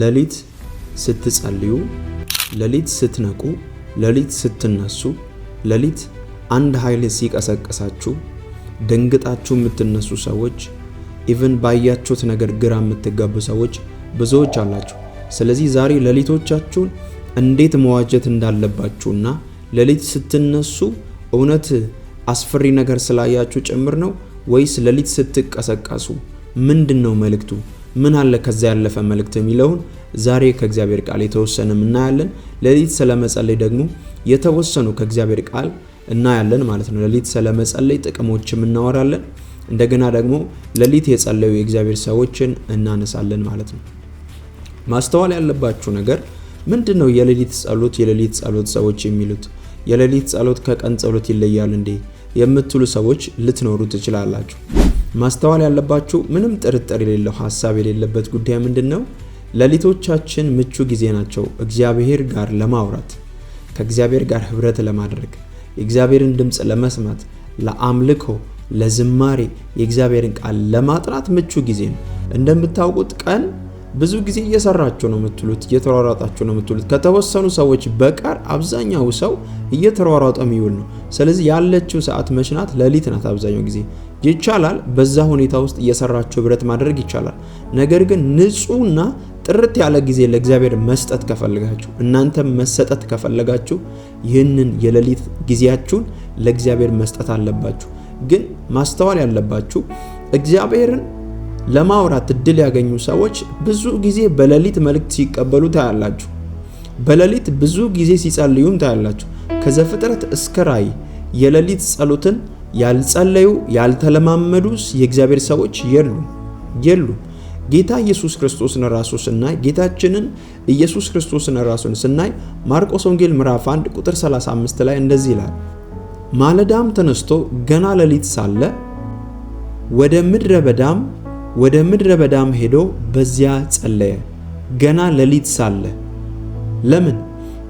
ሌሊት ስትጸልዩ፣ ሌሊት ስትነቁ፣ ሌሊት ስትነሱ፣ ሌሊት አንድ ኃይል ሲቀሰቅሳችሁ ደንግጣችሁ የምትነሱ ሰዎች፣ ኢቭን ባያችሁት ነገር ግራ የምትጋቡ ሰዎች ብዙዎች አላችሁ። ስለዚህ ዛሬ ሌሊቶቻችሁን እንዴት መዋጀት እንዳለባችሁና ሌሊት ስትነሱ እውነት አስፈሪ ነገር ስላያችሁ ጭምር ነው ወይስ ሌሊት ስትቀሰቀሱ ምንድነው መልእክቱ? ምን አለ ከዛ ያለፈ መልእክት የሚለውን ዛሬ ከእግዚአብሔር ቃል የተወሰነ እናያለን። ሌሊት ስለመጸለይ ደግሞ የተወሰኑ ከእግዚአብሔር ቃል እናያለን ማለት ነው። ሌሊት ስለመጸለይ ጥቅሞችም እናወራለን። እንደገና ደግሞ ሌሊት የጸለዩ የእግዚአብሔር ሰዎችን እናነሳለን ማለት ነው። ማስተዋል ያለባችሁ ነገር ምንድነው? የሌሊት ጸሎት ሰዎች የሚሉት የሌሊት ጸሎት ከቀን ጸሎት ይለያል እንዴ የምትሉ ሰዎች ልትኖሩ ትችላላችሁ። ማስተዋል ያለባችሁ ምንም ጥርጥር የሌለው ሐሳብ የሌለበት ጉዳይ ምንድነው? ሌሊቶቻችን ምቹ ጊዜ ናቸው እግዚአብሔር ጋር ለማውራት፣ ከእግዚአብሔር ጋር ህብረት ለማድረግ፣ የእግዚአብሔርን ድምጽ ለመስማት፣ ለአምልኮ፣ ለዝማሬ፣ የእግዚአብሔርን ቃል ለማጥናት ምቹ ጊዜ ነው። እንደምታውቁት ቀን ብዙ ጊዜ እየሰራችሁ ነው የምትሉት፣ እየተሯሯጣችሁ ነው የምትሉት። ከተወሰኑ ሰዎች በቀር አብዛኛው ሰው እየተሯሯጠ የሚውል ነው። ስለዚህ ያለችው ሰዓት መሽናት ሌሊት ናት አብዛኛው ጊዜ። ይቻላል በዛ ሁኔታ ውስጥ እየሰራችሁ ህብረት ማድረግ ይቻላል። ነገር ግን ንጹህና ጥርት ያለ ጊዜ ለእግዚአብሔር መስጠት ከፈለጋችሁ፣ እናንተ መሰጠት ከፈለጋችሁ ይህንን የሌሊት ጊዜያችሁን ለእግዚአብሔር መስጠት አለባችሁ። ግን ማስተዋል ያለባችሁ እግዚአብሔርን ለማውራት እድል ያገኙ ሰዎች ብዙ ጊዜ በሌሊት መልእክት ሲቀበሉ ታያላችሁ። በሌሊት ብዙ ጊዜ ሲጸልዩም ታያላችሁ። ከዘፍጥረት እስከ ራእይ የሌሊት ጸሎትን ያልጸለዩ ያልተለማመዱ የእግዚአብሔር ሰዎች የሉም። ጌታ ኢየሱስ ክርስቶስን ራሱ ስናይ፣ ጌታችንን ኢየሱስ ክርስቶስን ራሱን ስናይ ማርቆስ ወንጌል ምዕራፍ 1 ቁጥር 35 ላይ እንደዚህ ይላል፣ ማለዳም ተነስቶ ገና ሌሊት ሳለ ወደ ምድረ በዳም ሄዶ በዚያ ጸለየ። ገና ሌሊት ሳለ። ለምን?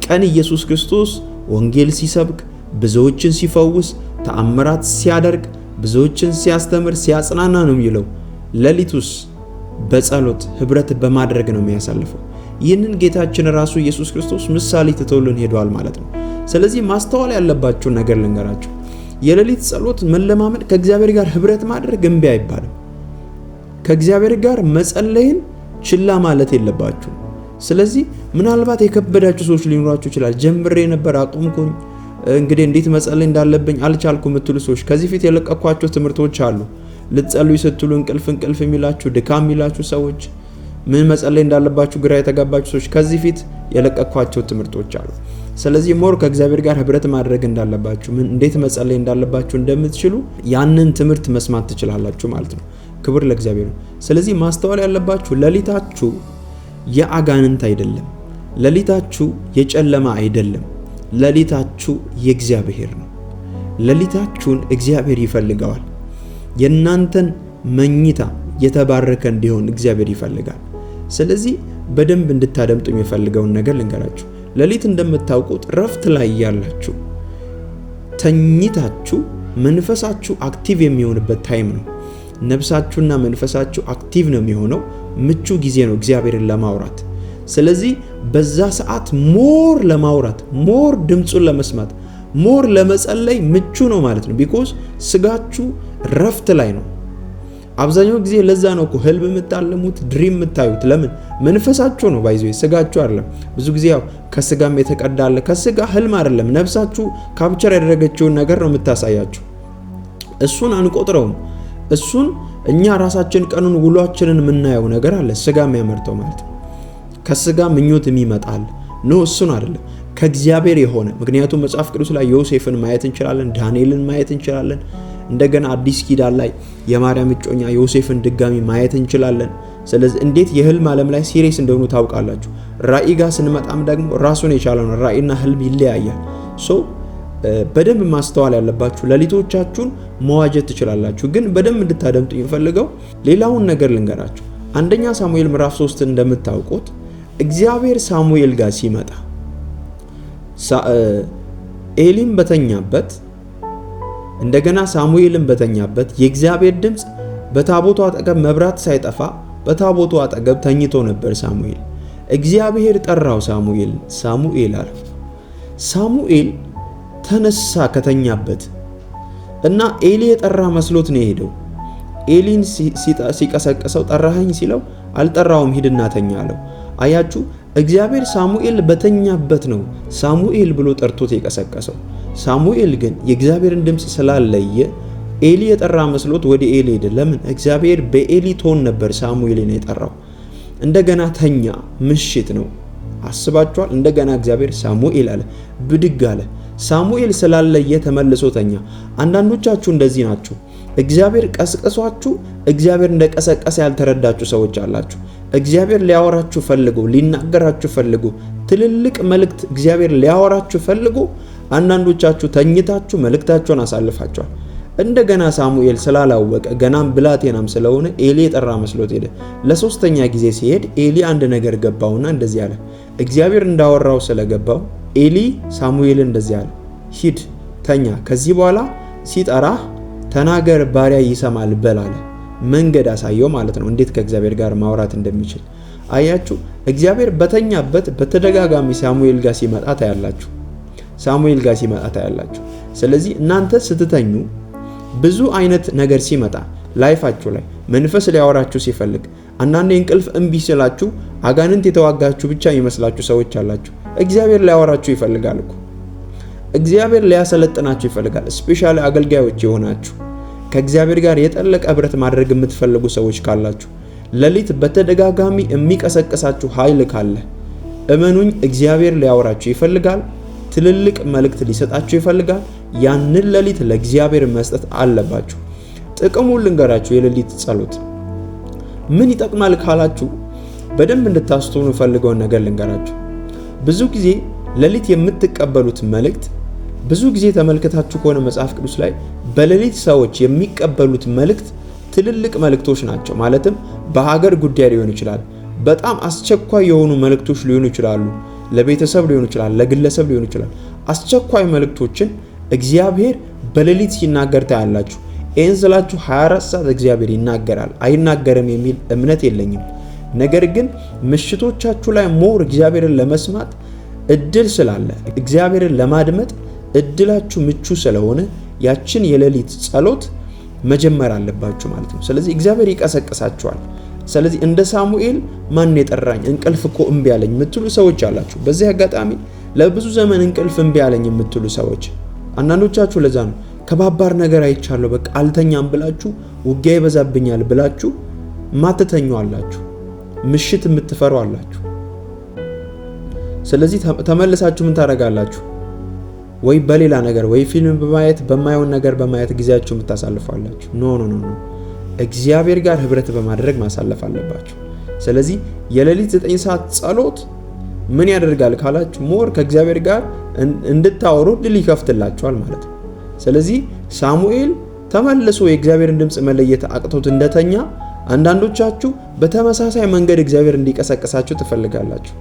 ቀን ኢየሱስ ክርስቶስ ወንጌል ሲሰብክ፣ ብዙዎችን ሲፈውስ፣ ተአምራት ሲያደርግ፣ ብዙዎችን ሲያስተምር፣ ሲያጽናና ነው የሚለው። ሌሊቱስ በጸሎት ህብረት በማድረግ ነው የሚያሳልፈው። ይህንን ጌታችን ራሱ ኢየሱስ ክርስቶስ ምሳሌ ትቶልን ሄዷል ማለት ነው። ስለዚህ ማስተዋል ያለባችሁ ነገር ልንገራችሁ። የሌሊት ጸሎት መለማመድ፣ ከእግዚአብሔር ጋር ህብረት ማድረግ እምቢ አይባልም። ከእግዚአብሔር ጋር መጸለይን ችላ ማለት የለባችሁ። ስለዚህ ምናልባት የከበዳችሁ ሰዎች ሊኖራችሁ ይችላል። ጀምሬ ነበር አቁምኩኝ፣ እንግዲህ እንዴት መጸለይ እንዳለብኝ አልቻልኩም የምትሉ ሰዎች ከዚህ ፊት የለቀኳቸው ትምህርቶች አሉ። ልትጸልዩ ስትሉ እንቅልፍ የሚላችሁ ድካም የሚላችሁ ሰዎች፣ ምን መጸለይ እንዳለባችሁ ግራ የተጋባችሁ ሰዎች ከዚህ ፊት የለቀኳቸው ትምህርቶች አሉ። ስለዚህ ሞር ከእግዚአብሔር ጋር ህብረት ማድረግ እንዳለባችሁ፣ እንዴት መጸለይ እንዳለባችሁ እንደምትችሉ ያንን ትምህርት መስማት ትችላላችሁ ማለት ነው። ክብር ለእግዚአብሔር ነው። ስለዚህ ማስተዋል ያለባችሁ ሌሊታችሁ የአጋንንት አይደለም፣ ሌሊታችሁ የጨለማ አይደለም፣ ሌሊታችሁ የእግዚአብሔር ነው። ሌሊታችሁን እግዚአብሔር ይፈልገዋል። የእናንተን መኝታ የተባረከ እንዲሆን እግዚአብሔር ይፈልጋል። ስለዚህ በደንብ እንድታደምጡ የሚፈልገውን ነገር ልንገራችሁ። ሌሊት እንደምታውቁት ረፍት ላይ ያላችሁ ተኝታችሁ መንፈሳችሁ አክቲቭ የሚሆንበት ታይም ነው። ነፍሳችሁና መንፈሳችሁ አክቲቭ ነው የሚሆነው። ምቹ ጊዜ ነው እግዚአብሔርን ለማውራት። ስለዚህ በዛ ሰዓት ሞር ለማውራት፣ ሞር ድምጹን ለመስማት፣ ሞር ለመጸለይ ምቹ ነው ማለት ነው። ቢኮዝ ስጋችሁ ረፍት ላይ ነው አብዛኛው ጊዜ። ለዛ ነው እኮ ህልም የምታለሙት፣ ድሪም የምታዩት። ለምን? መንፈሳችሁ ነው ባይዞ፣ ስጋችሁ አይደለም። ብዙ ጊዜ ያው ከስጋም የተቀዳለ፣ ከስጋ ህልም አይደለም፣ ነፍሳችሁ ካፕቸር ያደረገችውን ነገር ነው የምታሳያችሁ። እሱን አንቆጥረውም። እሱን እኛ ራሳችን ቀኑን ውሏችንን የምናየው ነገር አለ፣ ስጋ የሚያመርተው ማለት ነው። ከስጋ ምኞት የሚመጣል ነው፣ እሱን አይደለም፣ ከእግዚአብሔር የሆነ። ምክንያቱም መጽሐፍ ቅዱስ ላይ ዮሴፍን ማየት እንችላለን፣ ዳንኤልን ማየት እንችላለን። እንደገና አዲስ ኪዳን ላይ የማርያም እጮኛ ዮሴፍን ድጋሚ ማየት እንችላለን። ስለዚህ እንዴት የህልም ዓለም ላይ ሲሪየስ እንደሆኑ ታውቃላችሁ። ራእይ ጋር ስንመጣም ደግሞ ራሱን የቻለ ነው። ራእይና ህልም ይለያያል። በደንብ ማስተዋል ያለባችሁ። ሌሊቶቻችሁን መዋጀት ትችላላችሁ። ግን በደንብ እንድታደምጡ የሚፈልገው ሌላውን ነገር ልንገራችሁ። አንደኛ ሳሙኤል ምዕራፍ 3 እንደምታውቁት እግዚአብሔር ሳሙኤል ጋር ሲመጣ ኤሊም በተኛበት እንደገና ሳሙኤልን በተኛበት የእግዚአብሔር ድምጽ በታቦቱ አጠገብ መብራት ሳይጠፋ በታቦቱ አጠገብ ተኝቶ ነበር ሳሙኤል። እግዚአብሔር ጠራው ሳሙኤል አለው። ሳሙኤል ተነሳ ከተኛበት እና ኤሊ የጠራ መስሎት ነው የሄደው። ኤሊን ሲቀሰቅሰው ጠራኸኝ ሲለው አልጠራውም ሂድና ተኛ አለው። አያችሁ እግዚአብሔር ሳሙኤል በተኛበት ነው ሳሙኤል ብሎ ጠርቶት የቀሰቀሰው። ሳሙኤል ግን የእግዚአብሔርን ድምጽ ስላለየ ኤሊ የጠራ መስሎት ወደ ኤሊ ሄደ። ለምን? እግዚአብሔር በኤሊ ቶን ነበር ሳሙኤልን የጠራው። እንደገና ተኛ፣ ምሽት ነው። አስባችኋል? እንደገና እግዚአብሔር ሳሙኤል አለ፣ ብድግ አለ። ሳሙኤል ስላለየ ተመልሶ ተኛ። አንዳንዶቻችሁ እንደዚህ ናችሁ። እግዚአብሔር ቀስቅሷችሁ እግዚአብሔር እንደቀሰቀሰ ያልተረዳችሁ ሰዎች አላችሁ። እግዚአብሔር ሊያወራችሁ ፈልጎ ሊናገራችሁ ፈልጎ ትልልቅ መልእክት እግዚአብሔር ሊያወራችሁ ፈልጎ አንዳንዶቻችሁ ተኝታችሁ መልእክታችሁን አሳልፋችኋል። እንደገና ሳሙኤል ስላላወቀ ገናም ብላቴናም ስለሆነ ኤሊ የጠራ መስሎት ሄደ። ለሶስተኛ ጊዜ ሲሄድ ኤሊ አንድ ነገር ገባውና እንደዚህ አለ። እግዚአብሔር እንዳወራው ስለገባው ኤሊ ሳሙኤልን እንደዚህ አለ፣ ሂድ ተኛ፣ ከዚህ በኋላ ሲጠራህ ተናገር ባሪያ ይሰማል በል አለ። መንገድ አሳየው ማለት ነው፣ እንዴት ከእግዚአብሔር ጋር ማውራት እንደሚችል። አያችሁ እግዚአብሔር በተኛበት በተደጋጋሚ ሳሙኤል ጋር ሲመጣ ታያላችሁ። ስለዚህ እናንተ ስትተኙ ብዙ አይነት ነገር ሲመጣ ላይፋችሁ ላይ መንፈስ ሊያወራችሁ ሲፈልግ አንዳንዴ እንቅልፍ እምቢ ሲላችሁ አጋንንት የተዋጋችሁ ብቻ ይመስላችሁ ሰዎች አላችሁ። እግዚአብሔር ሊያወራችሁ ይፈልጋል እኮ። እግዚአብሔር ሊያሰለጥናችሁ ይፈልጋል። ስፔሻሊ አገልጋዮች የሆናችሁ ከእግዚአብሔር ጋር የጠለቀ ህብረት ማድረግ የምትፈልጉ ሰዎች ካላችሁ ሌሊት በተደጋጋሚ የሚቀሰቅሳችሁ ኃይል ካለ እመኑኝ እግዚአብሔር ሊያወራችሁ ይፈልጋል። ትልልቅ መልእክት ሊሰጣችሁ ይፈልጋል። ያንን ሌሊት ለእግዚአብሔር መስጠት አለባችሁ። ጥቅሙን ልንገራችሁ። የሌሊት ጸሎት ምን ይጠቅማል ካላችሁ በደንብ እንድታስተውሉ ፈልገውን ነገር ልንገራችሁ። ብዙ ጊዜ ሌሊት የምትቀበሉት መልእክት ብዙ ጊዜ ተመልከታችሁ ከሆነ መጽሐፍ ቅዱስ ላይ በሌሊት ሰዎች የሚቀበሉት መልእክት ትልልቅ መልእክቶች ናቸው። ማለትም በሀገር ጉዳይ ሊሆን ይችላል። በጣም አስቸኳይ የሆኑ መልእክቶች ሊሆኑ ይችላሉ። ለቤተሰብ ሊሆን ይችላል፣ ለግለሰብ ሊሆን ይችላል። አስቸኳይ መልእክቶችን እግዚአብሔር በሌሊት ሲናገር ታያላችሁ። ይህን ስላችሁ 24 ሰዓት እግዚአብሔር ይናገራል አይናገርም የሚል እምነት የለኝም። ነገር ግን ምሽቶቻችሁ ላይ ሞር እግዚአብሔርን ለመስማት እድል ስላለ እግዚአብሔርን ለማድመጥ እድላችሁ ምቹ ስለሆነ ያችን የሌሊት ጸሎት መጀመር አለባችሁ ማለት ነው። ስለዚህ እግዚአብሔር ይቀሰቅሳችኋል። ስለዚህ እንደ ሳሙኤል ማን የጠራኝ እንቅልፍ እኮ እምቢ አለኝ የምትሉ ሰዎች አላችሁ። በዚህ አጋጣሚ ለብዙ ዘመን እንቅልፍ እምቢ አለኝ የምትሉ ሰዎች አንዳንዶቻችሁ ለዛ ነው ከባባር ነገር አይቻለሁ በቃ አልተኛም ብላችሁ ውጊያ ይበዛብኛል ብላችሁ ማትተኙ አላችሁ። ምሽት የምትፈሩ አላችሁ። ስለዚህ ተመልሳችሁ ምን ታደርጋላችሁ? ወይ በሌላ ነገር ወይ ፊልም በማየት በማይሆን ነገር በማየት ጊዜያችሁ የምታሳልፋላችሁ። ኖ እግዚአብሔር ጋር ህብረት በማድረግ ማሳለፍ አለባችሁ። ስለዚህ የሌሊት 9 ሰዓት ጸሎት ምን ያደርጋል ካላችሁ ሞር ከእግዚአብሔር ጋር እንድታወሩ ድል ይከፍትላችኋል ማለት ነው። ስለዚህ ሳሙኤል ተመልሶ የእግዚአብሔርን ድምጽ መለየት አቅቶት እንደተኛ አንዳንዶቻችሁ በተመሳሳይ መንገድ እግዚአብሔር እንዲቀሰቅሳችሁ ትፈልጋላችሁ።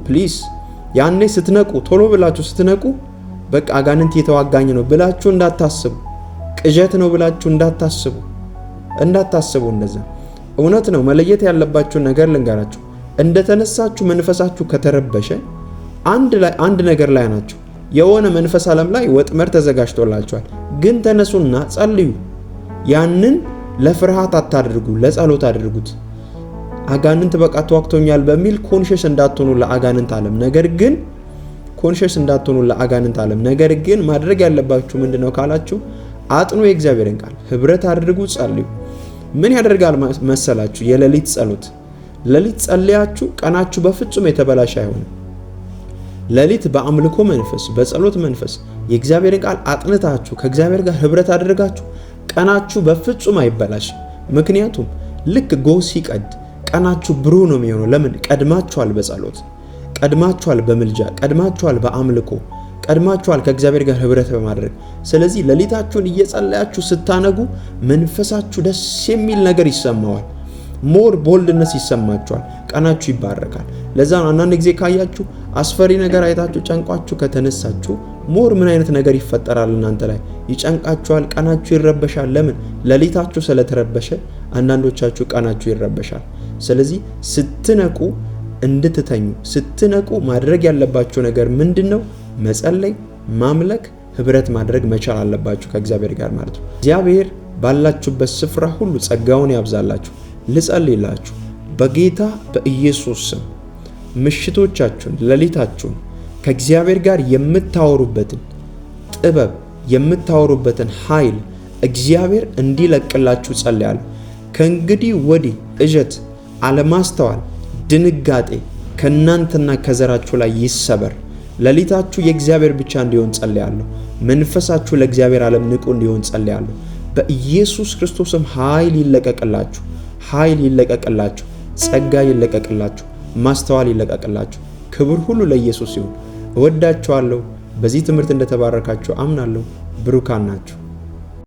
ፕሊዝ ያኔ ስትነቁ ቶሎ ብላችሁ ስትነቁ በቃ አጋንንት እየተዋጋኝ ነው ብላችሁ እንዳታስቡ፣ ቅዠት ነው ብላችሁ እንዳታስቡ። እንደዛ እውነት ነው። መለየት ያለባችሁ ነገር ልንገራችሁ። እንደተነሳችሁ መንፈሳችሁ ከተረበሸ አንድ ነገር ላይ ናችሁ። የሆነ መንፈስ ዓለም ላይ ወጥመድ ተዘጋጅቶላችኋል። ግን ተነሱና ጸልዩ። ያንን ለፍርሃት አታድርጉ፣ ለጸሎት አድርጉት። አጋንንት በቃ ተዋክቶኛል በሚል ኮንሽስ እንዳትሆኑ ለአጋንንት ዓለም ነገር ግን ማድረግ ያለባችሁ ምንድነው ካላችሁ አጥኑ የእግዚአብሔርን ቃል፣ ህብረት አድርጉ፣ ጸልዩ። ምን ያደርጋል መሰላችሁ? የሌሊት ጸሎት ሌሊት ጸልያችሁ ቀናችሁ በፍጹም የተበላሸ አይሆንም። ሌሊት በአምልኮ መንፈስ በጸሎት መንፈስ የእግዚአብሔርን ቃል አጥንታችሁ ከእግዚአብሔር ጋር ህብረት አድርጋችሁ ቀናችሁ በፍጹም አይበላሽም። ምክንያቱም ልክ ጎህ ሲቀድ ቀናችሁ ብሩህ ነው የሚሆነው። ለምን? ቀድማችኋል፣ በጸሎት ቀድማችኋል፣ በምልጃ ቀድማችኋል፣ በአምልኮ ቀድማችኋል፣ ከእግዚአብሔር ጋር ህብረት በማድረግ። ስለዚህ ሌሊታችሁን እየጸለያችሁ ስታነጉ መንፈሳችሁ ደስ የሚል ነገር ይሰማዋል። ሞር ቦልድነስ ይሰማችኋል። ቀናችሁ ይባረካል። ለዛ ነው አንዳንድ ጊዜ ካያችሁ አስፈሪ ነገር አይታችሁ ጨንቋችሁ ከተነሳችሁ ሞር ምን አይነት ነገር ይፈጠራል እናንተ ላይ? ይጨንቃችኋል፣ ቀናችሁ ይረበሻል። ለምን? ሌሊታችሁ ስለተረበሸ አንዳንዶቻችሁ ቀናችሁ ይረበሻል። ስለዚህ ስትነቁ እንድትተኙ ስትነቁ ማድረግ ያለባችሁ ነገር ምንድነው? መጸለይ፣ ማምለክ፣ ህብረት ማድረግ መቻል አለባችሁ ከእግዚአብሔር ጋር ማለት ነው። እግዚአብሔር ባላችሁበት ስፍራ ሁሉ ጸጋውን ያብዛላችሁ። ልጸልይላችሁ በጌታ በኢየሱስ ስም ምሽቶቻችሁን፣ ሌሊታችሁን ከእግዚአብሔር ጋር የምታወሩበትን ጥበብ የምታወሩበትን ኃይል እግዚአብሔር እንዲለቅላችሁ ጸልያለሁ። ከእንግዲህ ወዲህ እጀት፣ አለማስተዋል፣ ድንጋጤ ከእናንተና ከዘራችሁ ላይ ይሰበር። ሌሊታችሁ የእግዚአብሔር ብቻ እንዲሆን ጸልያለሁ። መንፈሳችሁ ለእግዚአብሔር ዓለም ንቁ እንዲሆን ጸልያለሁ። በኢየሱስ ክርስቶስም ኃይል ይለቀቅላችሁ፣ ኃይል ይለቀቅላችሁ፣ ጸጋ ይለቀቅላችሁ፣ ማስተዋል ይለቀቅላችሁ። ክብር ሁሉ ለኢየሱስ ይሁን። እወዳችኋለሁ። በዚህ ትምህርት እንደተባረካችሁ አምናለሁ። ብሩካን ናችሁ።